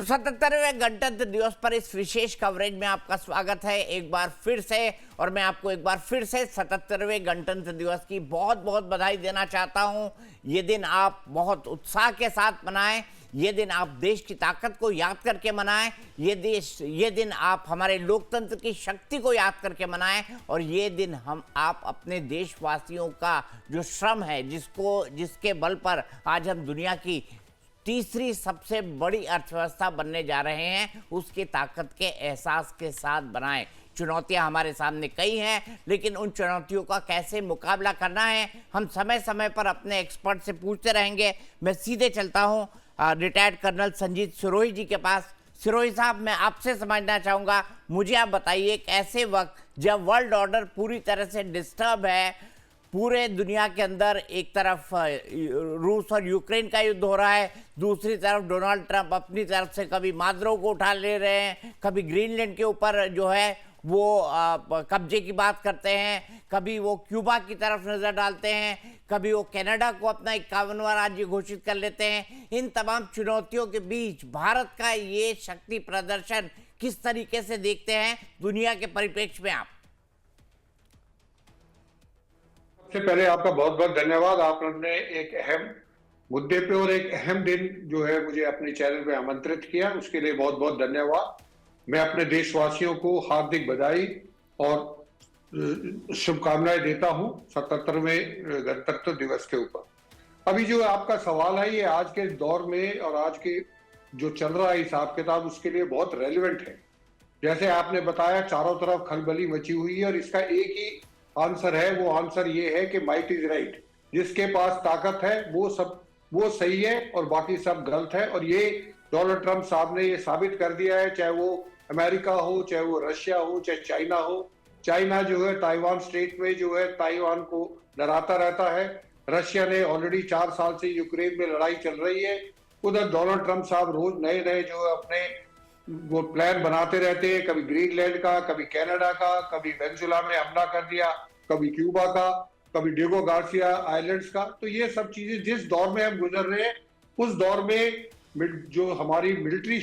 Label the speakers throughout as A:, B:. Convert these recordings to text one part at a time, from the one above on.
A: तो 77वें गणतंत्र दिवस पर इस विशेष कवरेज में आपका स्वागत है एक बार फिर से। और मैं आपको एक बार फिर से 77वें गणतंत्र दिवस की बहुत बहुत बधाई देना चाहता हूं। ये दिन आप बहुत उत्साह के साथ मनाएं, ये दिन आप देश की ताकत को याद करके मनाएं, ये दिन आप हमारे लोकतंत्र की शक्ति को याद करके मनाएं, और ये दिन आप अपने देशवासियों का जो श्रम है, जिसके बल पर आज हम दुनिया की तीसरी सबसे बड़ी अर्थव्यवस्था बनने जा रहे हैं, उसकी ताकत के एहसास के साथ बनाएं। चुनौतियां हमारे सामने कई हैं, लेकिन उन चुनौतियों का कैसे मुकाबला करना है हम समय समय पर अपने एक्सपर्ट से पूछते रहेंगे। मैं सीधे चलता हूं रिटायर्ड कर्नल संजीत सिरोही जी के पास। सिरोही साहब, मैं आपसे समझना चाहूँगा, मुझे आप बताइए, एक ऐसे वक्त जब वर्ल्ड ऑर्डर पूरी तरह से डिस्टर्ब है, पूरे दुनिया के अंदर एक तरफ रूस और यूक्रेन का युद्ध हो रहा है, दूसरी तरफ डोनाल्ड ट्रंप अपनी तरफ से कभी माद्रो को उठा ले रहे हैं, कभी ग्रीनलैंड के ऊपर जो है वो कब्जे की बात करते हैं, कभी वो क्यूबा की तरफ नजर डालते हैं, कभी वो कनाडा को अपना 51वां राज्य घोषित कर लेते हैं। इन तमाम चुनौतियों के बीच भारत का ये शक्ति प्रदर्शन किस तरीके से देखते हैं दुनिया के परिप्रेक्ष्य में आप?
B: सबसे पहले आपका बहुत बहुत धन्यवाद। आपने एक अहम मुद्दे पे और एक अहम दिन जो है मुझे अपने चैनल पे आमंत्रित किया, उसके लिए बहुत बहुत धन्यवाद। मैं अपने देशवासियों को हार्दिक बधाई और शुभकामनाएं देता हूं 77वें गणतंत्र दिवस के ऊपर। अभी जो आपका सवाल है, ये आज के दौर में और आज के जो चल रहा है हिसाब किताब, उसके लिए बहुत रेलिवेंट है। जैसे आपने बताया, चारों तरफ खलबली मची हुई है और इसका एक ही आंसर है। वो आंसर ये है कि माइट इज राइट। जिसके पास ताकत है वो सही है और बाकी सब गलत है। और ये डोनाल्ड ट्रंप साहब ने ये साबित कर दिया है, चाहे वो अमेरिका हो, चाहे वो रशिया हो, चाहे चाइना हो। चाइना जो है ताइवान स्ट्रेट में जो है ताइवान को डराता रहता है। रशिया ने ऑलरेडी 4 साल से यूक्रेन में लड़ाई चल रही है। उधर डोनाल्ड ट्रंप साहब रोज नए नए जो है अपने वो प्लान बनाते रहते हैं, कभी ग्रीनलैंड का, कभी कनाडा का, कभी वेनेजुला में हमला कर दिया, कभी क्यूबा का, कभी डिएगो गार्सिया आइलैंड्स का। तो ये सब चीजें जिस दौर में हम गुजर रहे हैं, उस दौर में जो हमारी मिलिट्री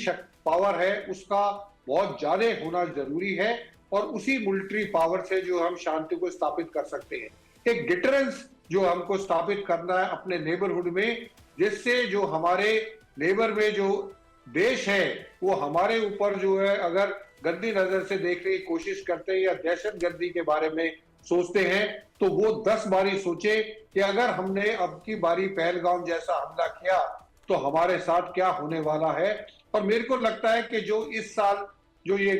B: पावर है उसका बहुत ज्यादा होना जरूरी है। और उसी मिलिट्री पावर से जो हम शांति को स्थापित कर सकते हैं, एक डिटरेंस जो हमको स्थापित करना है अपने नेबरहुड में, जिससे जो हमारे नेबर में जो देश है वो हमारे ऊपर जो है अगर गंदी नजर से देखने की कोशिश करते हैं या दहशतगर्दी के बारे में सोचते हैं, तो वो 10 बारी सोचे कि अगर हमने अब की बारी पहलगाम जैसा हमला किया तो हमारे साथ क्या होने वाला है। और मेरे को लगता है कि जो इस साल जो ये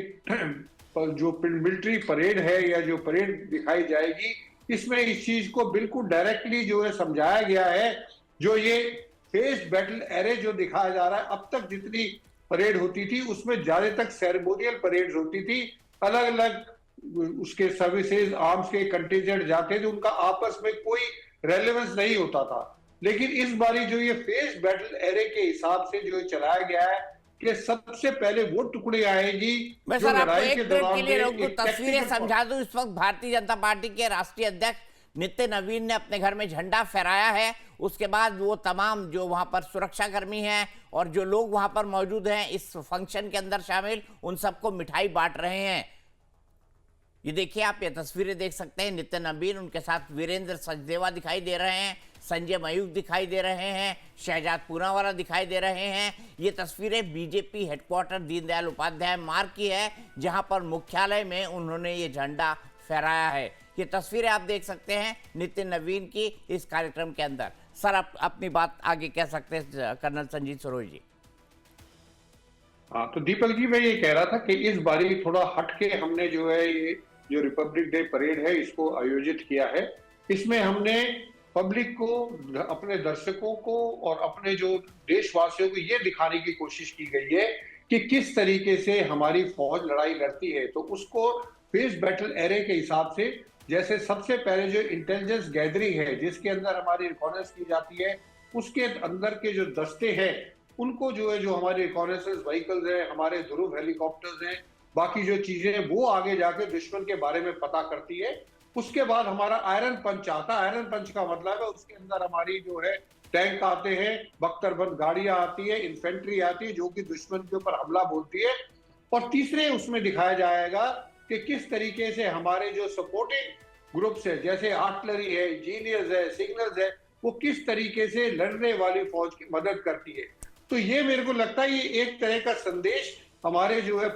B: जो मिलिट्री परेड है या जो परेड दिखाई जाएगी, इसमें इस चीज को बिल्कुल डायरेक्टली जो है समझाया गया है। जो ये फेस बैटल एरे जो दिखाया जा रहा है, अब तक जितनी परेड होती थी उसमें ज्यादा तक सेरेमोनियल परेड्स होती थी। अलग अलग उसके सर्विसेज आर्म्स के कंटिजेंट जाते थे, उनका आपस में कोई रेलेवेंस नहीं होता था। लेकिन इस बारी जो ये फेस बैटल एरे के हिसाब से जो चलाया गया है कि सबसे पहले वो टुकड़े आएगी।
A: मैं सर आपको एक मिनट के लिए रोक दूं, तस्वीरें समझा दूं। इस वक्त भारतीय जनता पार्टी के राष्ट्रीय अध्यक्ष नितिन नवीन ने अपने घर में झंडा फहराया है। उसके बाद वो तमाम जो वहां पर सुरक्षाकर्मी हैं और जो लोग वहां पर मौजूद हैं इस फंक्शन के अंदर शामिल, उन सबको मिठाई बांट रहे हैं। ये देखिए, आप ये तस्वीरें देख सकते हैं। नितिन नवीन, उनके साथ वीरेंद्र सचदेवा दिखाई दे रहे हैं, संजय मयूख दिखाई दे रहे हैं, शहजाद पूनावाला दिखाई दे रहे हैं। ये तस्वीरें बीजेपी हेडक्वार्टर दीनदयाल उपाध्याय मार्ग की है, जहां पर मुख्यालय में उन्होंने ये झंडा फहराया है। ये तस्वीरें आप देख सकते हैं नितिन नवीन की इस कार्यक्रम के अंदर। सर, आप अपनी बात आगे कह सकते हैं कर्नल संजीत सिरोही जी।
B: हाँ, तो दीपक जी, मैं ये कह रहा था कि इस बारी थोड़ा हटके हमने जो है ये जो रिपब्लिक डे परेड है इसको आयोजित किया है। इसमें हमने पब्लिक को, अपने दर्शकों को और अपने जो देशवासियों को ये दिखाने की कोशिश की गई है कि किस तरीके से हमारी फौज लड़ाई लड़ती है। तो उसको फेस बैटल एरे के हिसाब से, जैसे सबसे पहले जो इंटेलिजेंस गैदरिंग है जिसके अंदर हमारी रिकॉर्डेंस की जाती है, उसके अंदर के जो दस्ते हैं उनको जो है जो हमारे रिकॉर्डेंसेस व्हीकल्स हैं, हमारे ध्रुव हेलीकॉप्टर्स हैं, बाकी जो चीजें वो आगे जाके दुश्मन के बारे में पता करती है। उसके बाद हमारा आयरन पंच आता है। आयरन पंच का मतलब है उसके अंदर हमारी जो है टैंक आते हैं, बख्तरबंद गाड़ियां आती है, इन्फेंट्री आती है जो कि दुश्मन के ऊपर हमला बोलती है। और तीसरे उसमें दिखाया जाएगा कि किस तरीके से हमारे जो सपोर्टिंग ग्रुप्स है, जैसे आर्टिलरी है, इंजीनियर्स है, सिग्नल्स है, वो किस तरीके से लड़ने वाली फौज की मदद करती है। तो ये मेरे को लगता है ये एक तरह का संदेश हमारे जो है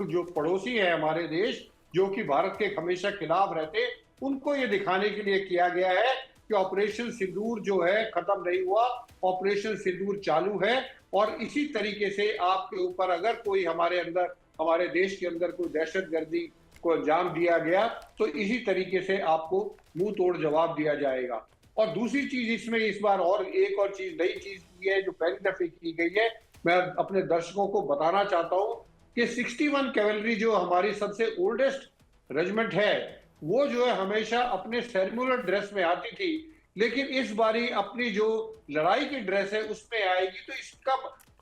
B: जो पड़ोसी है हमारे देश, जो कि भारत के हमेशा खिलाफ रहते, उनको ये दिखाने के लिए किया गया है कि ऑपरेशन सिंदूर जो है खत्म नहीं हुआ, ऑपरेशन सिंदूर चालू है। और इसी तरीके से आपके ऊपर अगर कोई हमारे देश के अंदर कोई दहशतगर्दी को अंजाम दिया गया तो इसी तरीके से आपको मुंह तोड़ जवाब दिया जाएगा। और दूसरी चीज इसमें इस बार और एक और चीज नई चीज की है जो पहली दफे की गई है, मैं अपने दर्शकों को बताना चाहता हूं कि 61 कैवलरी जो हमारी सबसे ओल्डेस्ट रेजिमेंट है, वो जो है हमेशा अपने सेरेमोनियल ड्रेस में आती थी, लेकिन इस बारी अपनी जो लड़ाई की ड्रेस है उसमें आएगी। तो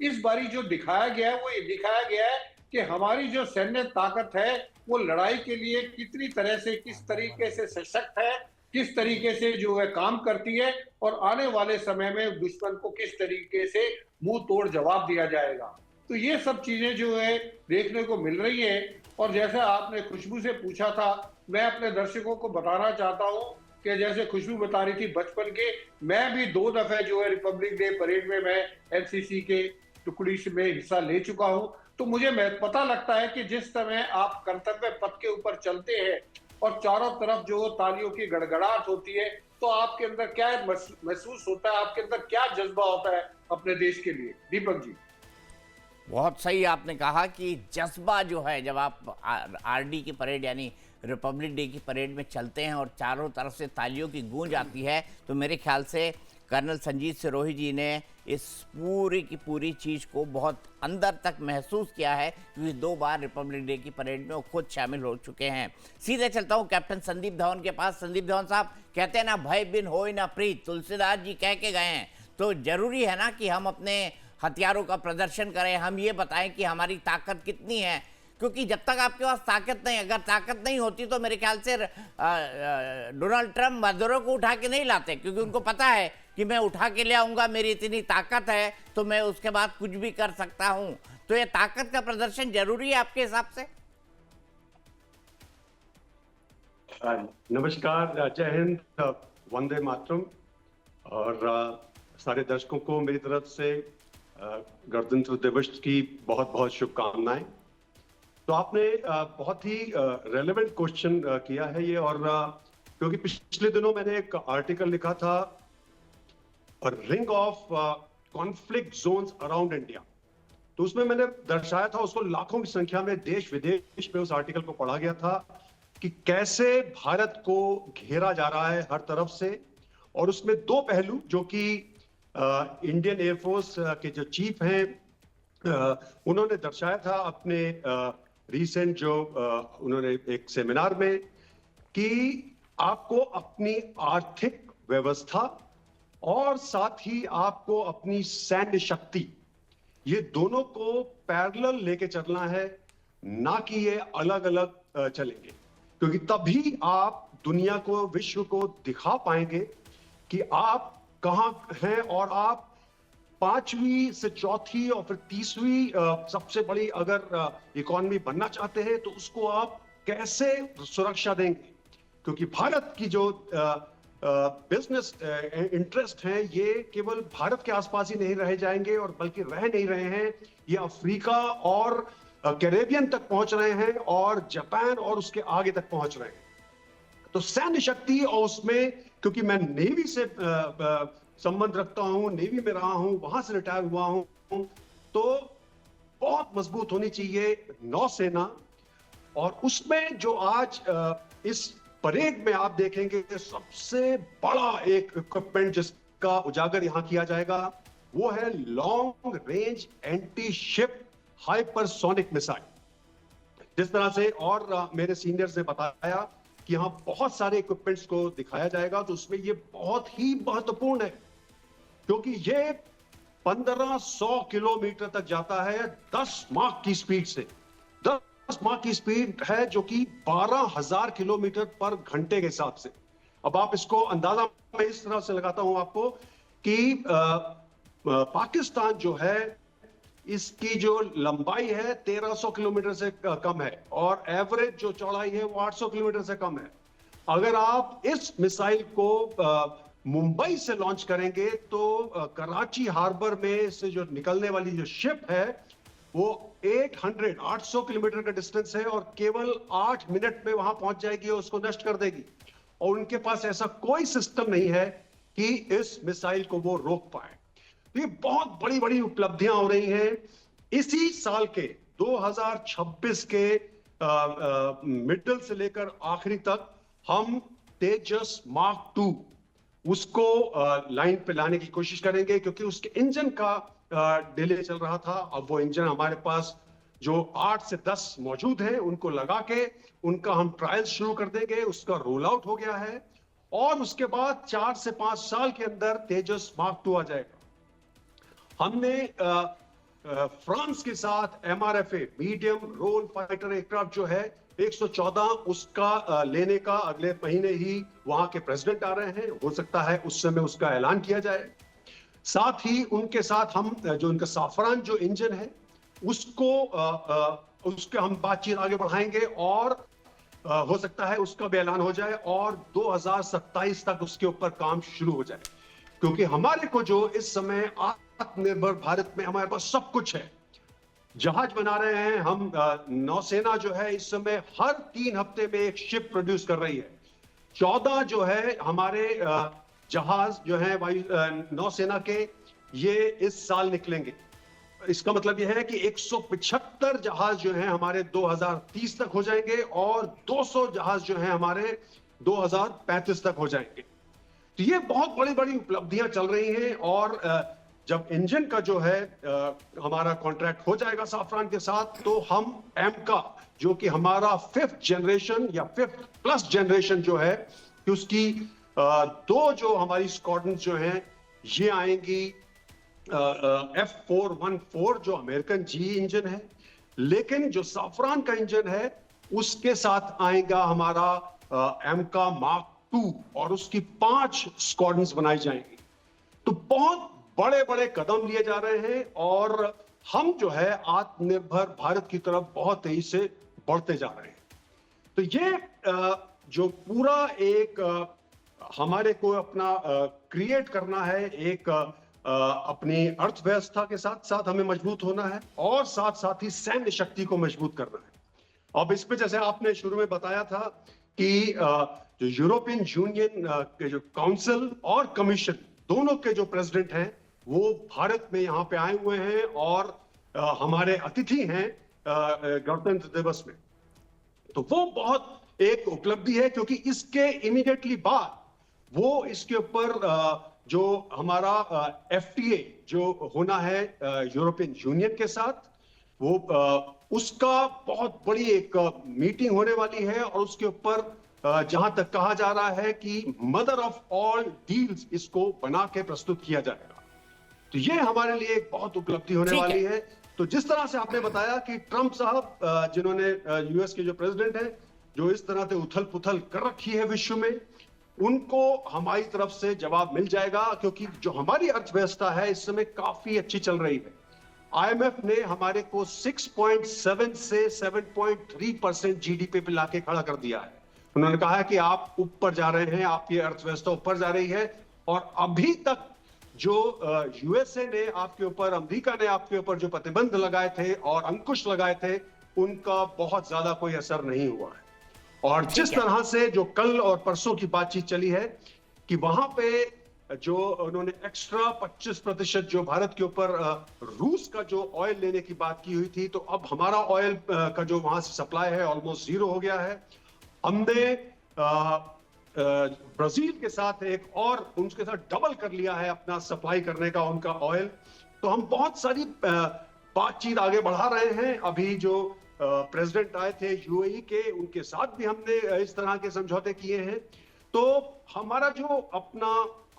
B: इस बारी जो दिखाया गया है वो ये दिखाया गया है कि हमारी जो सैन्य ताकत है वो लड़ाई के लिए कितनी तरह से, किस तरीके से सशक्त है, किस तरीके से जो है काम करती है, और आने वाले समय में दुश्मन को किस तरीके से मुंह तोड़ जवाब दिया जाएगा। तो ये सब चीजें जो है देखने को मिल रही है। और जैसा आपने खुशबू से पूछा था, मैं अपने दर्शकों को बताना चाहता हूं कि जैसे खुशबू बता रही थी बचपन के, मैं भी 2 दफे जो है रिपब्लिक डे परेड में मैं एनसीसी के टुकड़ी में हिस्सा ले चुका हूं। तो मुझे पता लगता है कि जिस समय आप कर्तव्य पथ के ऊपर चलते हैं और चारों तरफ जो तालियों की गड़गड़ाहट होती है, तो आपके अंदर क्या महसूस होता है, आपके अंदर क्या जज्बा होता है अपने देश के लिए। दीपक जी,
A: बहुत सही आपने कहा कि जज्बा जो है जब आप आरडी की परेड यानी रिपब्लिक डे की परेड में चलते हैं और चारों तरफ से तालियों की गूंज आती है, तो मेरे ख्याल से कर्नल संजीत सिरोही जी ने इस पूरी की पूरी चीज़ को बहुत अंदर तक महसूस किया है, क्योंकि 2 बार रिपब्लिक डे की परेड में वो खुद शामिल हो चुके हैं। सीधे चलता हूँ कैप्टन संदीप धवन के पास। संदीप धवन साहब, कहते हैं ना भय बिन होय ना प्रीत, तुलसीदास जी कह के गए हैं, तो जरूरी है ना कि हम अपने हथियारों का प्रदर्शन करें, हम ये बताएं कि हमारी ताकत कितनी है, क्योंकि जब तक आपके पास ताकत नहीं, अगर ताकत नहीं होती तो मेरे ख्याल से डोनाल्ड ट्रंप मजदूरों को उठा के नहीं लाते, क्योंकि उनको पता है कि मैं उठा के ले आऊंगा, मेरी इतनी ताकत है तो मैं उसके बाद कुछ भी कर सकता हूं। तो ये ताकत का प्रदर्शन जरूरी है आपके हिसाब से?
C: नमस्कार, जय हिंद, वंदे मातरम, और सारे दर्शकों को मेरी तरफ से गणतंत्र दिवस की बहुत बहुत शुभकामनाएं। तो आपने बहुत ही रेलेवेंट क्वेश्चन किया है ये, और क्योंकि पिछले दिनों मैंने एक आर्टिकल लिखा था ring of conflict zones around India, तो उसमें मैंने दर्शाया था, उसको लाखों की संख्या में देश विदेश में उस आर्टिकल को पढ़ा गया था कि कैसे भारत को घेरा जा रहा है हर तरफ से। और उसमें 2 पहलू जो कि इंडियन एयरफोर्स के जो चीफ हैं उन्होंने दर्शाया था अपने रिसेंट जो उन्होंने एक सेमिनार में, कि आपको अपनी आर्थिक व्यवस्था और साथ ही आपको अपनी सैन्य शक्ति, ये दोनों को पैरेलल लेके चलना है, ना कि ये अलग अलग चलेंगे, क्योंकि तभी आप दुनिया को, विश्व को दिखा पाएंगे कि आप कहां हैं, और आप 5वीं से 4थी और फिर 30वीं सबसे बड़ी अगर इकोनॉमी बनना चाहते हैं तो उसको आप कैसे सुरक्षा देंगे, क्योंकि भारत की जो बिजनेस इंटरेस्ट हैं ये केवल भारत के आसपास ही नहीं रह जाएंगे, और बल्कि रह नहीं रहे हैं, ये अफ्रीका और कैरेबियन तक पहुंच रहे हैं, और जापान और उसके आगे तक पहुंच रहे हैं। तो सैन्य शक्ति, और उसमें क्योंकि मैं नेवी से संबंध रखता हूं, नेवी में रहा हूं, वहां से रिटायर हुआ हूं, तो बहुत मजबूत होनी चाहिए नौसेना। और उसमें जो आज इस परेड में आप देखेंगे सबसे बड़ा एक इक्विपमेंट जिसका उजागर यहां किया जाएगा वो है long range anti ship hypersonic missile. जिस तरह से और मेरे सीनियर्स ने बताया कि यहां बहुत सारे इक्विपमेंट्स को दिखाया जाएगा, तो उसमें ये बहुत ही महत्वपूर्ण है, क्योंकि ये 1500 किलोमीटर तक जाता है 10 माक की स्पीड से। 10 माक की स्पीड है जो कि 12,000 किलोमीटर पर घंटे के हिसाब से। अब आप इसको अंदाजा मैं इस तरह से लगाता हूं आपको कि पाकिस्तान जो है इसकी जो लंबाई है 1300 किलोमीटर से कम है और एवरेज जो चौड़ाई है वो 800 किलोमीटर से कम है। अगर आप इस मिसाइल को मुंबई से लॉन्च करेंगे तो कराची हार्बर में से जो निकलने वाली जो शिप है वो 800 किलोमीटर का डिस्टेंस है और केवल 8 मिनट में वहां पहुंच जाएगी और उसको नष्ट कर देगी। और उनके पास ऐसा कोई सिस्टम नहीं है कि इस मिसाइल को वो रोक पाए। तो ये बहुत बड़ी बड़ी उपलब्धियां हो रही हैं। इसी साल के 2026 के मिडल से लेकर आखिरी तक हम तेजस मार्क 2 उसको लाइन पे लाने की कोशिश करेंगे, क्योंकि उसके इंजन का डिले चल रहा था। अब वो इंजन हमारे पास जो 8 से 10 मौजूद हैं उनको लगा के उनका हम ट्रायल शुरू कर देंगे। उसका रोल आउट हो गया है और उसके बाद 4 से 5 साल के अंदर तेजस मार्क 2 आ जाएगा। हमने फ्रांस के साथ MRFA medium role fighter aircraft जो है 114 उसका लेने का अगले महीने ही वहां के प्रेसिडेंट आ रहे हैं। हो सकता है उस समय उसका ऐलान किया जाए। साथ ही उनके साथ हम जो उनका साफरान जो इंजन है उसको उसके हम बातचीत आगे बढ़ाएंगे और हो सकता है उसका भी ऐलान हो जाए और 2027 तक उसके ऊपर काम शुरू हो जाए। क्योंकि हमारे को जो इस समय आत्मनिर्भर भारत में हमारे पास सब कुछ है। जहाज बना रहे हैं हम, नौसेना जो है इस समय हर 3 हफ्ते में एक शिप प्रोड्यूस कर रही है। 14 जो है हमारे जहाज जो है वायु नौसेना के ये इस साल निकलेंगे। इसका मतलब यह है कि 175 जहाज जो हैं हमारे 2030 तक हो जाएंगे और 200 जहाज जो हैं हमारे 2035 तक हो जाएंगे। तो ये बहुत बड़ी बड़ी उपलब्धियां चल रही हैं। और जब इंजन का जो है हमारा कॉन्ट्रैक्ट हो जाएगा साफरान के साथ तो हम एमका जो कि हमारा 5th जनरेशन या 5th प्लस जनरेशन जो है कि उसकी 2 जो हमारी स्क्वाड्रन जो हैं ये आएंगी F414 जो अमेरिकन जी इंजन है, लेकिन जो साफरान का इंजन है उसके साथ आएगा हमारा एमका मार्क 2 और उसकी 5 स्क्वाड्रन्स बनाई जाएंगी। तो बहुत बड़े बड़े कदम लिए जा रहे हैं और हम जो है आत्मनिर्भर भारत की तरफ बहुत तेजी से बढ़ते जा रहे हैं। तो ये जो पूरा एक हमारे को अपना क्रिएट करना है, एक अपनी अर्थव्यवस्था के साथ साथ हमें मजबूत होना है और साथ साथ ही सैन्य शक्ति को मजबूत करना है। अब इसमें जैसे आपने शुरू में बताया था कि जो यूरोपियन यूनियन के जो काउंसिल और कमीशन दोनों के जो प्रेसिडेंट हैं वो भारत में यहाँ पे आए हुए हैं और हमारे अतिथि हैं गणतंत्र दिवस में। तो वो बहुत एक उपलब्धि है, क्योंकि इसके इमीडिएटली बाद वो इसके ऊपर जो हमारा FTA जो होना है यूरोपियन यूनियन के साथ, वो उसका बहुत बड़ी एक मीटिंग होने वाली है और उसके ऊपर जहां तक कहा जा रहा है कि मदर ऑफ ऑल डील्स इसको बना के प्रस्तुत किया जाएगा। तो ये हमारे लिए एक बहुत उपलब्धि होने वाली है। तो जिस तरह से आपने बताया कि ट्रंप साहब जिन्होंने US के जो प्रेसिडेंट हैं जो इस तरह से उथल पुथल कर रखी है विश्व में, उनको हमारी तरफ से जवाब मिल जाएगा, क्योंकि जो हमारी अर्थव्यवस्था है इस समय काफी अच्छी चल रही है। IMF ने हमारे को 6.7 से 7.3% GDP पे लाके खड़ा कर दिया है। उन्होंने कहा है कि आप ऊपर जा रहे हैं, आपकी अर्थव्यवस्था ऊपर जा रही है। और अभी तक जो USA ने आपके ऊपर, अमेरिका ने आपके ऊपर जो प्रतिबंध लगाए थे और अंकुश लगाए थे, उनका बहुत ज्यादा कोई असर नहीं हुआ है। और जिस तरह से जो कल और परसों की बातचीत चली है कि वहां पे जो उन्होंने एक्स्ट्रा 25% जो भारत के ऊपर रूस का जो ऑयल लेने की बात की हुई थी, तो अब हमारा ऑयल का जो वहां से सप्लाई है ऑलमोस्ट 0 हो गया है। हमने ब्राजील के साथ एक और उनके साथ डबल कर लिया है अपना सप्लाई करने का उनका ऑयल। तो हम बहुत सारी बातचीत आगे बढ़ा रहे हैं। अभी जो प्रेसिडेंट आए थे UAE के, उनके साथ भी हमने इस तरह के समझौते किए हैं। तो हमारा जो अपना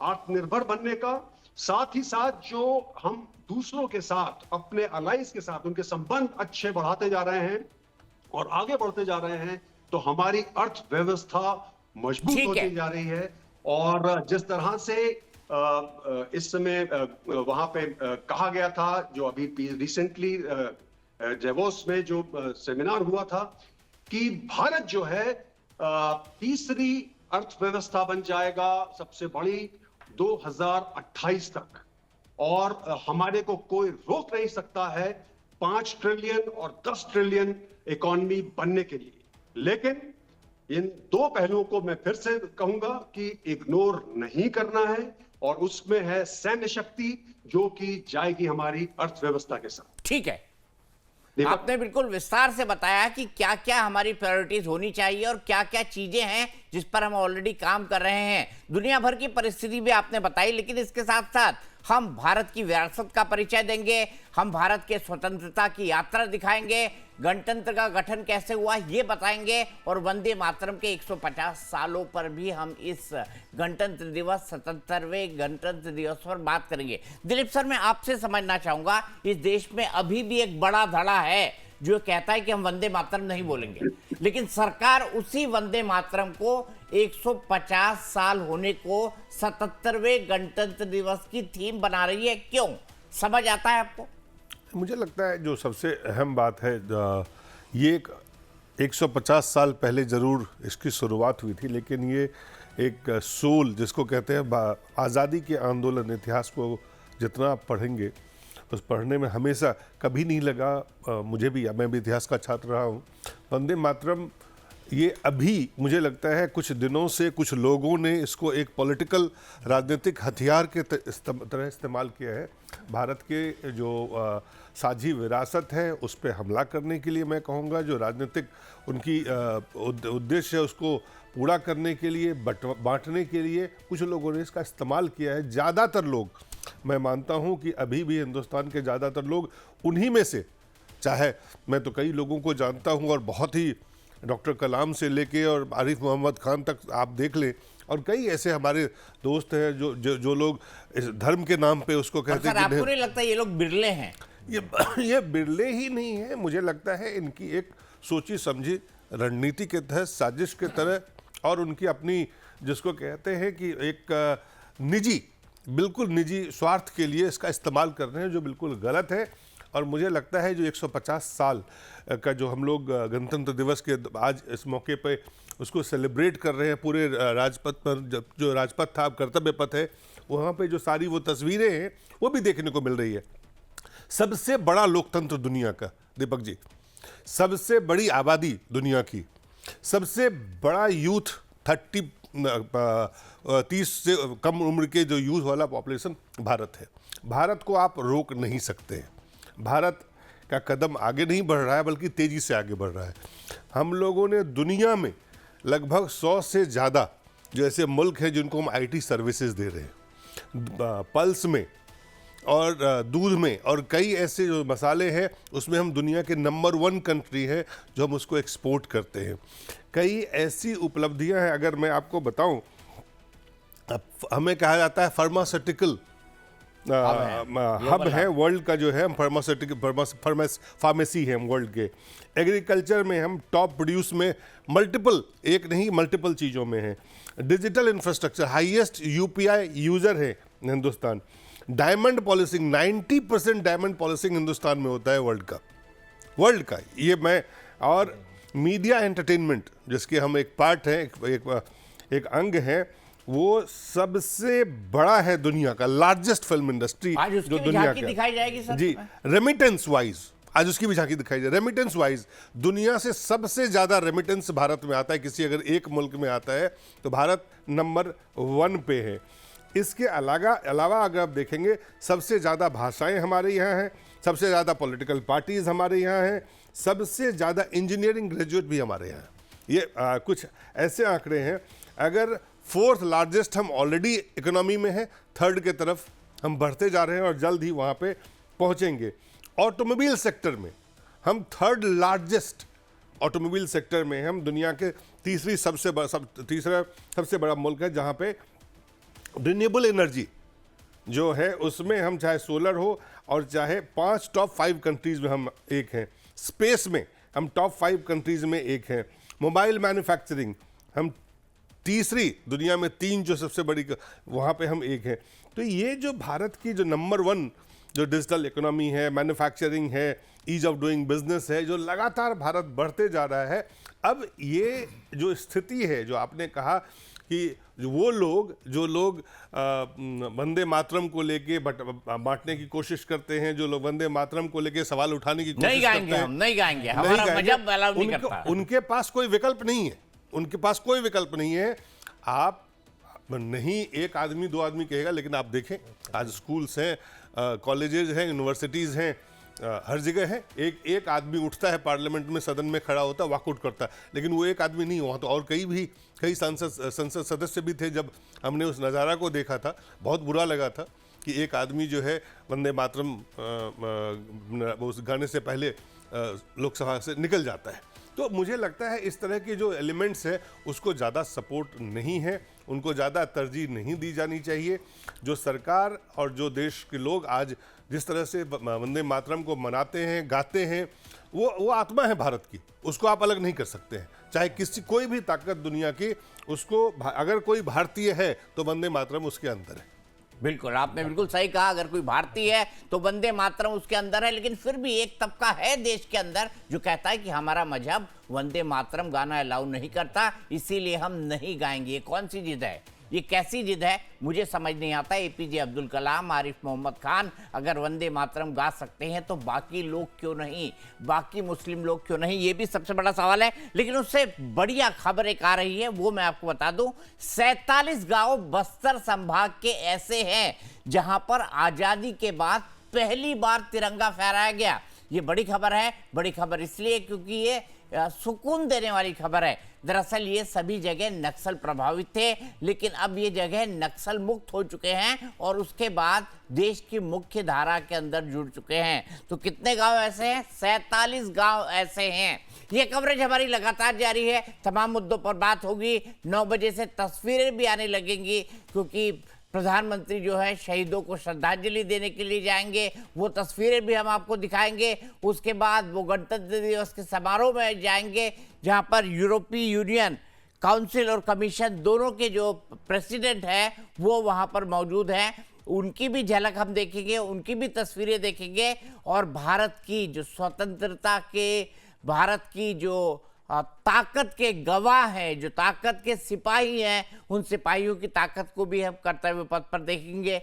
C: आत्मनिर्भर बनने का, साथ ही साथ जो हम दूसरों के साथ अपने अलायंस के साथ उनके संबंध अच्छे बढ़ाते जा रहे हैं और आगे बढ़ते जा रहे हैं, तो हमारी अर्थव्यवस्था मजबूत होती जा रही है। और जिस तरह से इस समय वहां पे कहा गया था, जो अभी रिसेंटली डेवोस में जो सेमिनार हुआ था, कि भारत जो है तीसरी अर्थव्यवस्था बन जाएगा सबसे बड़ी 2028 तक, और हमारे को कोई रोक नहीं सकता है 5 ट्रिलियन और 10 ट्रिलियन इकोनॉमी बनने के लिए। लेकिन इन दो पहलुओं को मैं फिर से कहूंगा कि इग्नोर नहीं करना है, और उसमें है सैन्य शक्ति, जो कि जाएगी हमारी अर्थव्यवस्था के साथ।
A: ठीक है, आपने बिल्कुल विस्तार से बताया कि क्या क्या हमारी प्रायोरिटीज होनी चाहिए और क्या क्या चीजें हैं जिस पर हम ऑलरेडी काम कर रहे हैं। दुनिया भर की परिस्थिति भी आपने बताई, लेकिन इसके साथ साथ हम भारत की विरासत का परिचय देंगे, हम भारत के स्वतंत्रता की यात्रा दिखाएंगे, गणतंत्र का गठन कैसे हुआ ये बताएंगे, और वंदे मातरम के 150 सालों पर भी हम इस गणतंत्र दिवस 77वें गणतंत्र दिवस पर बात करेंगे। दिलीप सर, मैं आपसे समझना चाहूंगा, इस देश में अभी भी एक बड़ा धड़ा है जो कहता है कि हम वंदे मातरम नहीं बोलेंगे, लेकिन सरकार उसी वंदे मातरम को 150 साल होने को 77वें गणतंत्र दिवस की थीम बना रही है। क्यों? समझ आता है आपको?
D: मुझे लगता है जो सबसे अहम बात है, ये 150 साल पहले ज़रूर इसकी शुरुआत हुई थी, लेकिन ये एक सोल जिसको कहते हैं आज़ादी के आंदोलन, इतिहास को जितना आप पढ़ेंगे उस पढ़ने में हमेशा कभी नहीं लगा, मुझे भी, मैं भी इतिहास का छात्र रहा हूँ, वंदे मातरम ये अभी मुझे लगता है कुछ दिनों से कुछ लोगों ने इसको एक पॉलिटिकल राजनीतिक हथियार के तरह इस्तेमाल किया है। भारत के जो साझी विरासत है उस पर हमला करने के लिए, मैं कहूँगा जो राजनीतिक उनकी उद्देश्य है उसको पूरा करने के लिए, बांटने के लिए कुछ लोगों ने इसका इस्तेमाल किया है। ज़्यादातर लोग, मैं मानता हूँ कि अभी भी हिंदुस्तान के ज़्यादातर लोग उन्हीं में से, चाहे मैं तो कई लोगों को जानता हूँ, और बहुत ही डॉक्टर कलाम से लेके और आरिफ मोहम्मद खान तक आप देख लें, और कई ऐसे हमारे दोस्त हैं जो लोग इस धर्म के नाम पे उसको कहते हैं।
A: आपको नहीं लगता ये लोग बिरले हैं?
D: ये बिरले ही नहीं है, मुझे लगता है इनकी एक सोची समझी रणनीति के तहत, साजिश के तरह, और उनकी अपनी जिसको कहते हैं कि एक निजी, बिल्कुल निजी स्वार्थ के लिए इसका इस्तेमाल कर रहे हैं, जो बिल्कुल गलत है। और मुझे लगता है जो 150 साल का जो हम लोग गणतंत्र दिवस के आज इस मौके पे उसको सेलिब्रेट कर रहे हैं पूरे राजपथ पर, जो राजपथ था अब कर्तव्य पथ है, वहाँ पे जो सारी वो तस्वीरें हैं वो भी देखने को मिल रही है। सबसे बड़ा लोकतंत्र दुनिया का, दीपक जी, सबसे बड़ी आबादी दुनिया की, सबसे बड़ा यूथ 30 से कम उम्र के जो यूथ वाला पॉपुलेशन भारत है। भारत को आप रोक नहीं सकते। भारत का कदम आगे नहीं बढ़ रहा है, बल्कि तेज़ी से आगे बढ़ रहा है। हम लोगों ने दुनिया में लगभग 100 से ज़्यादा जो ऐसे मुल्क हैं जिनको हम आईटी सर्विसेज दे रहे हैं, पल्स में और दूध में, और कई ऐसे जो मसाले हैं उसमें हम दुनिया के नंबर 1 कंट्री है जो हम उसको एक्सपोर्ट करते हैं। कई ऐसी उपलब्धियां हैं, अगर मैं आपको बताऊं, हमें कहा जाता है फार्मास्यूटिकल हब है वर्ल्ड का, जो है फार्मेसी है हम वर्ल्ड के। एग्रीकल्चर में हम टॉप प्रोड्यूस में मल्टीपल, एक नहीं मल्टीपल चीज़ों में है। Digital infrastructure highest UPI user है Hindustan. Diamond polishing 90% diamond polishing Hindustan में होता है वर्ल्ड का ये मैं। और मीडिया एंटरटेनमेंट जिसके हम एक पार्ट हैं, एक अंग है, वो सबसे बड़ा है दुनिया का, लार्जेस्ट फिल्म इंडस्ट्री जो दुनिया की
A: दिखाई जाएगी सर
D: जी। रेमिटेंस वाइज आज उसकी भी झांकी दिखाई जाए। रेमिटेंस वाइज दुनिया से सबसे ज्यादा रेमिटेंस भारत में आता है। किसी अगर एक मुल्क में आता है तो भारत नंबर 1 पे है। इसके अलावा अगर आप देखेंगे सबसे ज़्यादा भाषाएं हमारे यहाँ हैं, सबसे ज़्यादा पॉलिटिकल पार्टीज हमारे यहाँ हैं, सबसे ज़्यादा इंजीनियरिंग ग्रेजुएट भी हमारे यहाँ हैं। ये कुछ ऐसे आंकड़े हैं। अगर 4th लार्जेस्ट हम ऑलरेडी इकोनॉमी में हैं, 3rd के तरफ हम बढ़ते जा रहे हैं और जल्द ही वहाँ पे पहुँचेंगे। ऑटोमोबाइल सेक्टर में हम 3rd लार्जेस्ट ऑटोमोबाइल सेक्टर में हम दुनिया के तीसरा सबसे बड़ा मुल्क है, जहाँ पे रिन्यूएबल एनर्जी जो है उसमें हम चाहे सोलर हो और चाहे 5 टॉप 5 कंट्रीज में हम एक हैं। स्पेस में हम टॉप 5 कंट्रीज में एक हैं। मोबाइल मैन्युफैक्चरिंग हम तीसरी दुनिया में 3 जो सबसे बड़ी वहाँ पे हम एक हैं। तो ये जो भारत की जो नंबर 1 जो डिजिटल इकोनॉमी है, मैन्युफैक्चरिंग है, ईज ऑफ डूइंग बिजनेस है, जो लगातार भारत बढ़ते जा रहा है, अब ये जो स्थिति है जो आपने कहा कि वो लोग जो लोग वंदे मातरम को लेके बांटने की कोशिश करते हैं, जो लोग वंदे मातरम को लेके सवाल उठाने की कोशिश करते हैं,
A: हम नहीं गाएंगे, हमारा मजहब अलाउ नहीं करता।
D: उनके पास कोई विकल्प नहीं है, उनके पास कोई विकल्प नहीं है। आप नहीं एक आदमी 2 आदमी कहेगा, लेकिन आप देखें आज स्कूल्स हैं, कॉलेजेस हैं, यूनिवर्सिटीज़ हैं, हर जगह है। एक आदमी उठता है पार्लियामेंट में, सदन में खड़ा होता है, वॉकआउट करता है, लेकिन वो एक आदमी नहीं, वहाँ तो और कई संसद सदस्य भी थे। जब हमने उस नज़ारा को देखा था, बहुत बुरा लगा था कि एक आदमी जो है वंदे मातरम उस गाने से पहले लोकसभा से निकल जाता है। तो मुझे लगता है इस तरह के जो एलिमेंट्स है उसको ज़्यादा सपोर्ट नहीं है, उनको ज़्यादा तरजीह नहीं दी जानी चाहिए। जो सरकार और जो देश के लोग आज जिस तरह से वंदे मातरम को मनाते हैं, गाते हैं, वो आत्मा है भारत की, उसको आप अलग नहीं कर सकते हैं। चाहे कोई भी ताकत दुनिया की, उसको अगर कोई भारतीय है तो वंदे मातरम उसके अंदर है।
A: बिल्कुल, आपने बिल्कुल सही कहा, अगर कोई भारतीय है तो वंदे मातरम उसके अंदर है। लेकिन फिर भी एक तबका है देश के अंदर जो कहता है कि हमारा मजहब वंदे मातरम गाना अलाउ नहीं करता, इसीलिए हम नहीं गाएंगे। ये कौन सी जिद है, ये कैसी जिद है, मुझे समझ नहीं आता। एपीजे अब्दुल कलाम, आरिफ मोहम्मद खान अगर वंदे मातरम गा सकते हैं तो बाकी लोग क्यों नहीं, बाकी मुस्लिम लोग क्यों नहीं, ये भी सबसे बड़ा सवाल है। लेकिन उससे बढ़िया खबर एक आ रही है, वो मैं आपको बता दूं। 47 गांव बस्तर संभाग के ऐसे हैं जहां पर आजादी के बाद पहली बार तिरंगा फहराया गया। ये बड़ी खबर है, बड़ी खबर इसलिए क्योंकि ये सुकून देने वाली खबर है। दरअसल ये सभी जगह नक्सल प्रभावित थे, लेकिन अब ये जगह नक्सल मुक्त हो चुके हैं और उसके बाद देश की मुख्य धारा के अंदर जुड़ चुके हैं। तो कितने गांव ऐसे हैं? 47 गांव ऐसे हैं। ये कवरेज हमारी लगातार जारी है, तमाम मुद्दों पर बात होगी। 9 बजे से तस्वीरें भी आने लगेंगी, क्योंकि प्रधानमंत्री जो है शहीदों को श्रद्धांजलि देने के लिए जाएंगे, वो तस्वीरें भी हम आपको दिखाएंगे। उसके बाद वो गणतंत्र दिवस के समारोह में जाएंगे, जहां पर यूरोपीय यूनियन काउंसिल और कमीशन दोनों के जो प्रेसिडेंट हैं वो वहां पर मौजूद हैं। उनकी भी झलक हम देखेंगे, उनकी भी तस्वीरें देखेंगे, और भारत की जो स्वतंत्रता के, भारत की जो ताकत के गवाह हैं, जो ताकत के सिपाही हैं, उन सिपाहियों की ताकत को भी हम कर्तव्य पथ पर देखेंगे।